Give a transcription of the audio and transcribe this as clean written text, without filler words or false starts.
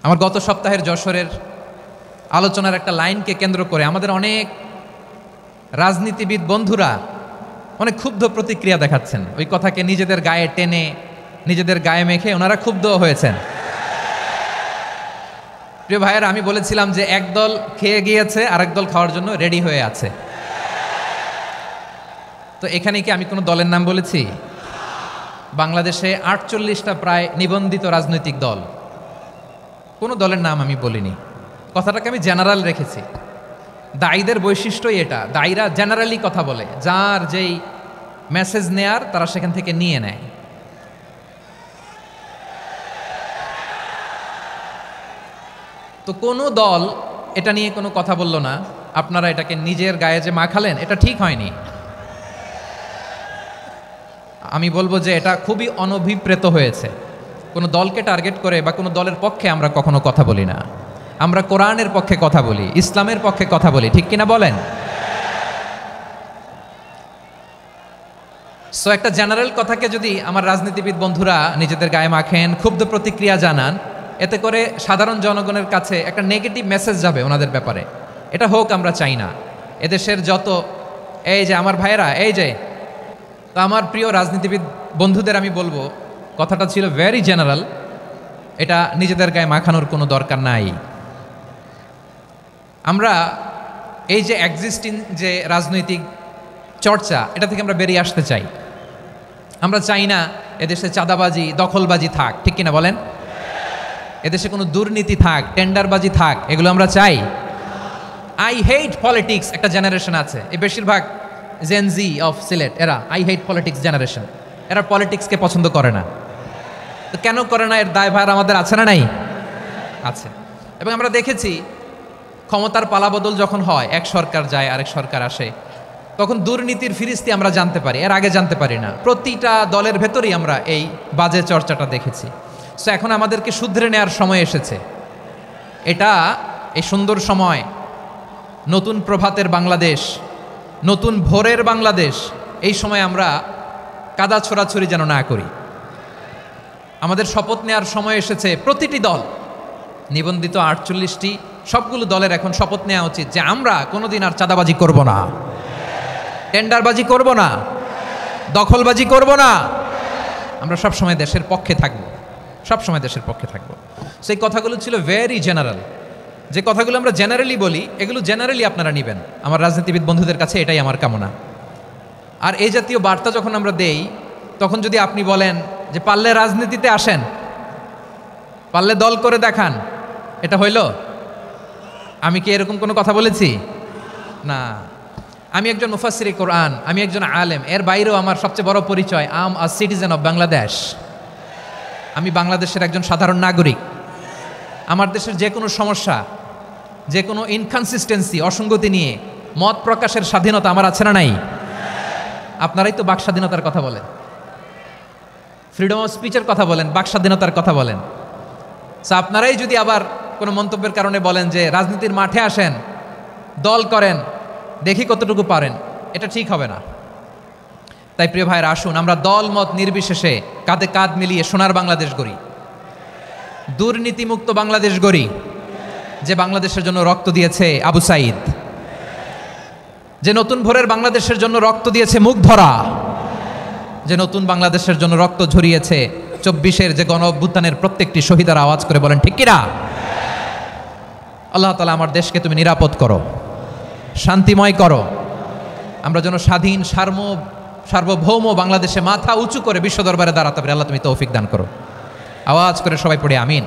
আমার গত সপ্তাহের যশোরের আলোচনার একটা লাইনকে কেন্দ্র করে আমাদের অনেক রাজনীতিবিদ বন্ধুরা অনেক ক্ষুব্ধ প্রতিক্রিয়া দেখাচ্ছেন। ওই কথাকে নিজেদের গায়ে টেনে, নিজেদের গায়ে মেখে ওনারা ক্ষুব্ধ হয়েছেন। প্রিয় ভাইয়েরা, আমি বলেছিলাম যে একদল খেয়ে গিয়েছে, আরেক দল খাওয়ার জন্য রেডি হয়ে আছে। তো এখানে কি আমি কোনো দলের নাম বলেছি? বাংলাদেশে 48টা প্রায় নিবন্ধিত রাজনৈতিক দল, কোনো দলের নাম আমি বলিনি। কথাটাকে আমি জেনারেল রেখেছি। দায়ীদের বৈশিষ্ট্যই এটা, দায়ীরা জেনারেলি কথা বলে, যার যেই মেসেজ নেয়ার তারা সেখান থেকে নিয়ে নেয়। তো কোনো দল এটা নিয়ে কোনো কথা বলল না। আপনারা এটাকে নিজের গায়ে যে মাখালেন, এটা ঠিক হয়নি। আমি বলবো যে এটা খুবই অনভিপ্রেত হয়েছে। কোনো দলকে টার্গেট করে বা কোনো দলের পক্ষে আমরা কখনো কথা বলি না। আমরা কোরআনের পক্ষে কথা বলি, ইসলামের পক্ষে কথা বলি, ঠিক কিনা বলেন? সো একটা জেনারেল কথাকে যদি আমার রাজনীতিবিদ বন্ধুরা নিজেদের গায়ে মাখেন, ক্ষুব্ধ প্রতিক্রিয়া জানান, এতে করে সাধারণ জনগণের কাছে একটা নেগেটিভ মেসেজ যাবে ওনাদের ব্যাপারে। এটা হোক আমরা চাই না। এদেশের যত এই যে আমার ভাইয়েরা, এই যে তো আমার প্রিয় রাজনীতিবিদ বন্ধুদের আমি বলবো, কথাটা ছিল ভেরি জেনারেল, এটা নিজেদের গায়ে মাখানোর কোনো দরকার নাই। আমরা এই যে এক্সিস্টিং যে রাজনৈতিক চর্চা, এটা থেকে আমরা বেরিয়ে আসতে চাই। আমরা চাই না এদেশে চাঁদাবাজি, দখলবাজি থাক, ঠিক কিনা বলেন? এদেশে কোনো দুর্নীতি থাক, টেন্ডারবাজি থাক, এগুলো আমরা চাই। আই হেট পলিটিক্স একটা জেনারেশন আছে, এই বেশিরভাগ জেনজি অফ সিলেট, এরা আই হেট পলিটিক্স জেনারেশন। এরা পলিটিক্সকে পছন্দ করে না। তো কেন করে না, এর দায়ভার আমাদের আছে না নাই? আছে। এবং আমরা দেখেছি ক্ষমতার পালাবদল যখন হয়, এক সরকার যায় আরেক সরকার আসে, তখন দুর্নীতির ফিরিস্তি আমরা জানতে পারি, এর আগে জানতে পারি না। প্রতিটা দলের ভেতরেই আমরা এই বাজে চর্চাটা দেখেছি। সো এখন আমাদেরকে শুধরে নেওয়ার সময় এসেছে। এটা এই সুন্দর সময়, নতুন প্রভাতের বাংলাদেশ, নতুন ভোরের বাংলাদেশ, এই সময় আমরা কাদা ছোড়াছুরি যেন না করি। আমাদের শপথ নেওয়ার সময় এসেছে। প্রতিটি দল, নিবন্ধিত 48টি, সবগুলো দলের এখন শপথ নেওয়া উচিত যে আমরা কোনোদিন আর চাঁদাবাজি করব না, টেন্ডারবাজি করব না, দখলবাজি করব না। আমরা সবসময় দেশের পক্ষে থাকব, সবসময় দেশের পক্ষে থাকব। সেই কথাগুলো ছিল ভেরি জেনারেল। যে কথাগুলো আমরা জেনারেলি বলি, এগুলো জেনারেলি আপনারা নেবেন। আমার রাজনীতিবিদ বন্ধুদের কাছে এটাই আমার কামনা। আর এই জাতীয় বার্তা যখন আমরা দেই, তখন যদি আপনি বলেন যে পারলে রাজনীতিতে আসেন, পারলে দল করে দেখান, এটা হইল? আমি কি এরকম কোনো কথা বলেছি? না। আমি একজন মুফাসসিরে কোরআন, আমি একজন আলেম, এর বাইরেও আমার সবচেয়ে বড় পরিচয় আম আ সিটিজেন অফ বাংলাদেশ। আমি বাংলাদেশের একজন সাধারণ নাগরিক। আমার দেশের যে কোনো সমস্যা, যে কোনো ইনকনসিস্টেন্সি, অসঙ্গতি নিয়ে মত প্রকাশের স্বাধীনতা আমার আছে না নাই? আপনারাই তো বাক স্বাধীনতার কথা বলেন, ফ্রিডম অফ স্পিচের কথা বলেন, বাক স্বাধীনতার কথা বলেন। আপনারাই যদি আবার কোনো মন্তব্যের কারণে বলেন যে রাজনীতির মাঠে আসেন, দল করেন, দেখি কতটুকু পারেন, এটা ঠিক হবে না। তাই প্রিয় ভাইয়েরা, আসুন আমরা দল মত নির্বিশেষে কাঁধে কাঁধ মিলিয়ে সোনার বাংলাদেশ গড়ি, দুর্নীতিমুক্ত বাংলাদেশ গড়ি। যে বাংলাদেশের জন্য রক্ত দিয়েছে আবু সাঈদ, যে নতুন ভোরের বাংলাদেশের জন্য রক্ত দিয়েছে মুগ্ধরা, যে নতুন বাংলাদেশের জন্য রক্ত ঝরিয়েছে 24-এর যে গণ অভ্যুত্থানের প্রত্যেকটি শহীদের আওয়াজ করে বলেন ঠিক কিনা? আল্লাহ তাআলা আমার দেশকে তুমি নিরাপদ করো, শান্তিময় করো। আমরা যেন স্বাধীন সার্বভৌম বাংলাদেশে মাথা উঁচু করে বিশ্ব দরবারে দাঁড়াতে পারি। আল্লাহ তুমি তৌফিক দান করো। আওয়াজ করে সবাই পড়ে আমিন।